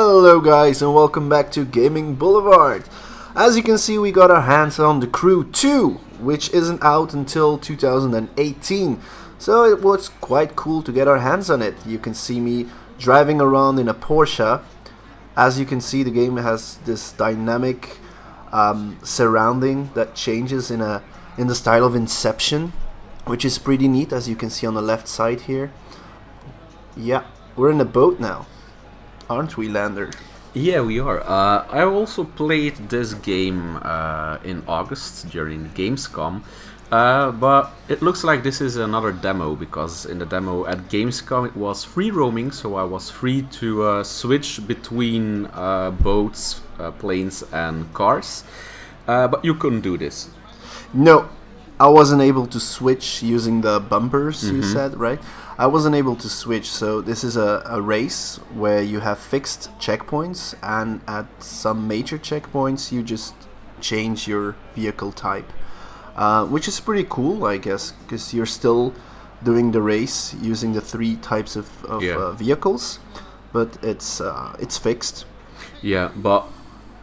Hello guys and welcome back to Gaming Boulevard. As you can see, we got our hands on The Crew 2, which isn't out until 2018. So it was quite cool to get our hands on it. You can see me driving around in a Porsche. As you can see, the game has this dynamic surrounding that changes in the style of Inception, which is pretty neat, as you can see on the left side here. Yeah, we're in a boat now. Aren't we, Lander? Yeah, we are. I also played this game in August during Gamescom, but it looks like this is another demo, because in the demo at Gamescom it was free roaming, so I was free to switch between boats, planes and cars, but you couldn't do this. No, I wasn't able to switch using the bumpers, you said, right? I wasn't able to switch, so this is a race where you have fixed checkpoints, and at some major checkpoints you just change your vehicle type, which is pretty cool, I guess, because you're still doing the race using the three types of vehicles, but it's fixed. Yeah, but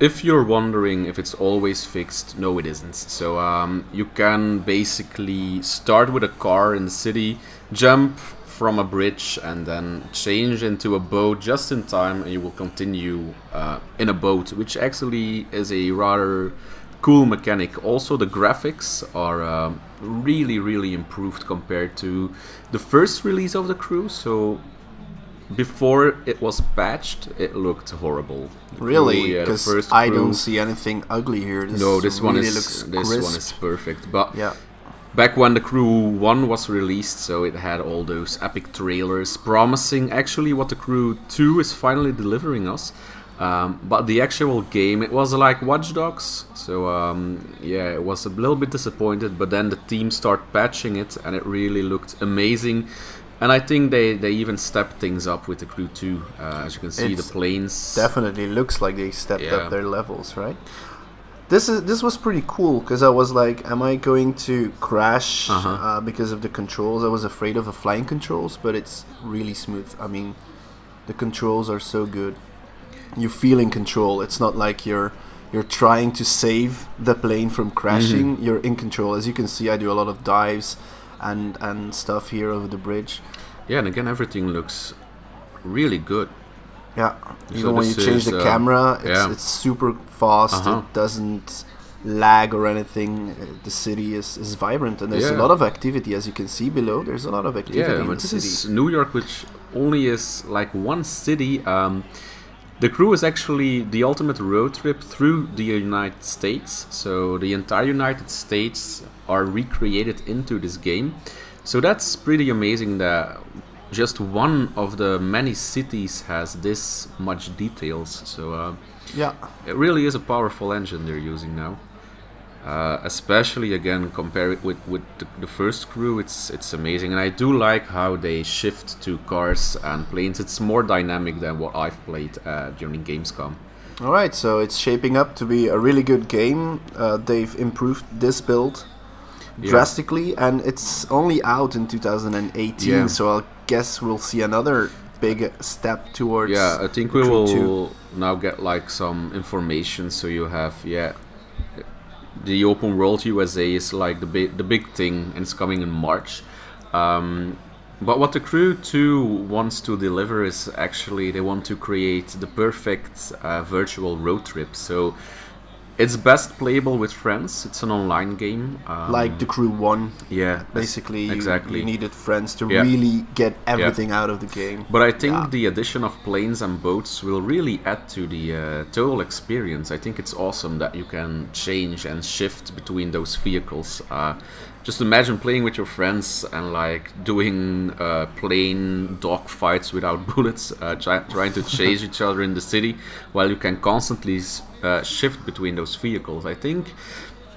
if you're wondering if it's always fixed, no it isn't. So you can basically start with a car in the city, jump from a bridge and then change into a boat just in time, and you will continue in a boat, which actually is a rather cool mechanic. Also, the graphics are really improved compared to the first release of The Crew. So before it was patched, it looked horrible. Really? Because I don't see anything ugly here. This one really is perfect. But yeah. Back when The Crew 1 was released, so it had all those epic trailers promising actually what The Crew 2 is finally delivering us. But the actual game, it was like Watch Dogs, so yeah, it was a little bit disappointed, but then the team started patching it and it really looked amazing. And I think they even stepped things up with The Crew 2, as you can see, the planes definitely looks like they stepped up their levels, right? This was pretty cool, because I was like, am I going to crash because of the controls? I was afraid of the flying controls, but it's really smooth. I mean, the controls are so good. You feel in control. It's not like you're trying to save the plane from crashing. You're in control. As you can see, I do a lot of dives and stuff here over the bridge. Yeah, and again, everything looks really good. Yeah, even when you change the camera, it's super fast. It doesn't lag or anything. The city is vibrant, and there's a lot of activity, as you can see below. There's a lot of activity in the city. This is New York, which only is like one city. The Crew is actually the ultimate road trip through the United States. So the entire United States are recreated into this game. So that's pretty amazing that just one of the many cities has this much details. So yeah, it really is a powerful engine they're using now. Especially again, compare it with the first Crew, it's amazing, and I do like how they shift to cars and planes. It's more dynamic than what I've played during Gamescom. Alright, so it's shaping up to be a really good game. They've improved this build drastically, and it's only out in 2018, so I'll guess we'll see another big step towards I think we will now get like some information. So you have the open world USA is like the big thing, and it's coming in March. But what The Crew 2 wants to deliver is actually they want to create the perfect virtual road trip. So it's best playable with friends. It's an online game, like The Crew 1. Yeah, basically exactly. You needed friends to really get everything out of the game. But I think the addition of planes and boats will really add to the total experience. I think it's awesome that you can change and shift between those vehicles. Just imagine playing with your friends and like doing plane dog fights without bullets, trying to chase each other in the city, while you can constantly shift between those vehicles. I think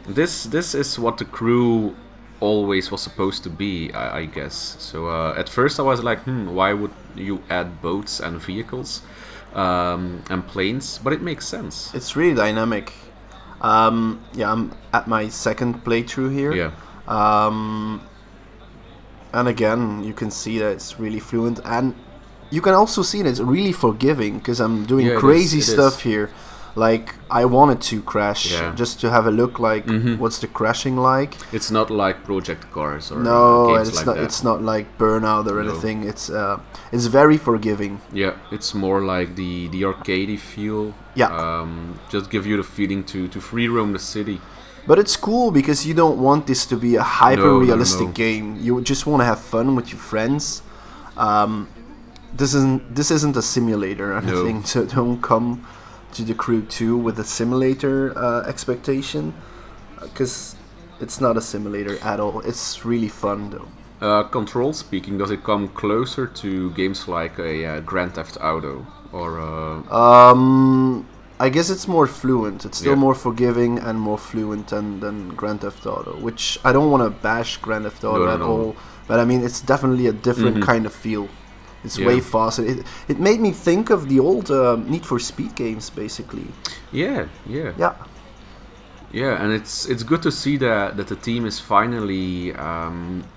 this is what The Crew always was supposed to be, I guess. So at first I was like, why would you add boats and vehicles and planes? But it makes sense. It's really dynamic. Yeah, I'm at my second playthrough here. Yeah. And again, you can see that it's really fluent, and you can also see that it's really forgiving because I'm doing Yeah, crazy it stuff is. here. Like I wanted to crash just to have a look like what's the crashing like. It's not like Project Cars or No, games it's like not. that. It's not like Burnout or No. anything. It's very forgiving. Yeah, it's more like the arcadey feel. Yeah. Just give you the feeling to free roam the city. But it's cool because you don't want this to be a hyper-realistic No. game. You just want to have fun with your friends. This isn't a simulator or anything, so don't come to the Crew 2 with a simulator expectation, because it's not a simulator at all. It's really fun though. Control speaking, does it come closer to games like a Grand Theft Auto or? I guess it's more fluent. It's still Yeah. more forgiving and more fluent than Grand Theft Auto, which I don't want to bash Grand Theft Auto at all, but I mean it's definitely a different kind of feel. It's way faster. It made me think of the old Need for Speed games, basically. Yeah. Yeah, and it's good to see that the team is finally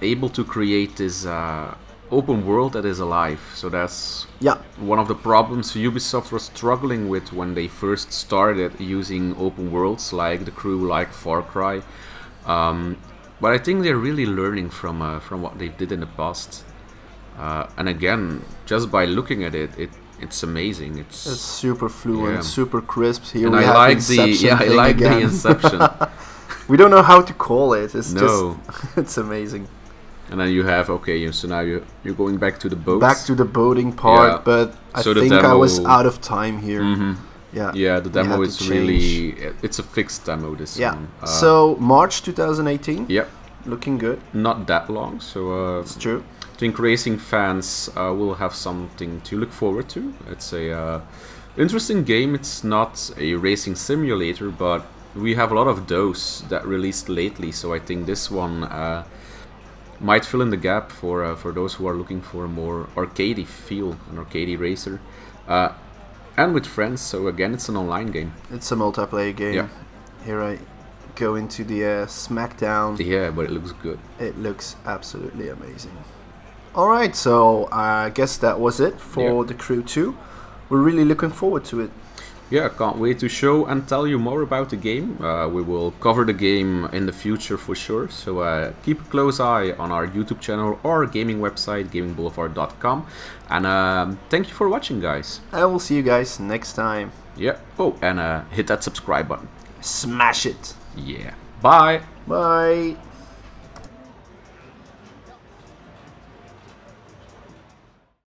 able to create this open world that is alive. So that's one of the problems Ubisoft was struggling with when they first started using open worlds like The Crew, like Far Cry. But I think they're really learning from what they did in the past. And again, just by looking at it, it's amazing. It's super fluent, super crisp. Here and we I have like Inception I like again. the Inception. We don't know how to call it. It's No. just it's amazing. And then you have so now you're going back to the boats. Back to the boating part, Yeah. but I So the think I was demo- out of time here. Yeah. Yeah, the we demo had to is change. really it's a fixed demo. This Yeah. one. So March 2018. Yep, Looking good. not that long. So It's true. I think racing fans will have something to look forward to. It's a interesting game. It's not a racing simulator, but we have a lot of those that released lately. So I think this one might fill in the gap for those who are looking for a more arcadey feel, an arcadey racer, and with friends. So again, it's an online game. It's a multiplayer game. Yeah. Here I go into the Smackdown. Yeah, but it looks good. It looks absolutely amazing. Alright, so I guess that was it for The Crew 2. We're really looking forward to it. Yeah, can't wait to show and tell you more about the game. We will cover the game in the future for sure, so keep a close eye on our YouTube channel or gaming website, gamingboulevard.com. And thank you for watching, guys. And we'll see you guys next time. Yeah. Oh, and hit that subscribe button. Smash it. Yeah. Bye. Bye.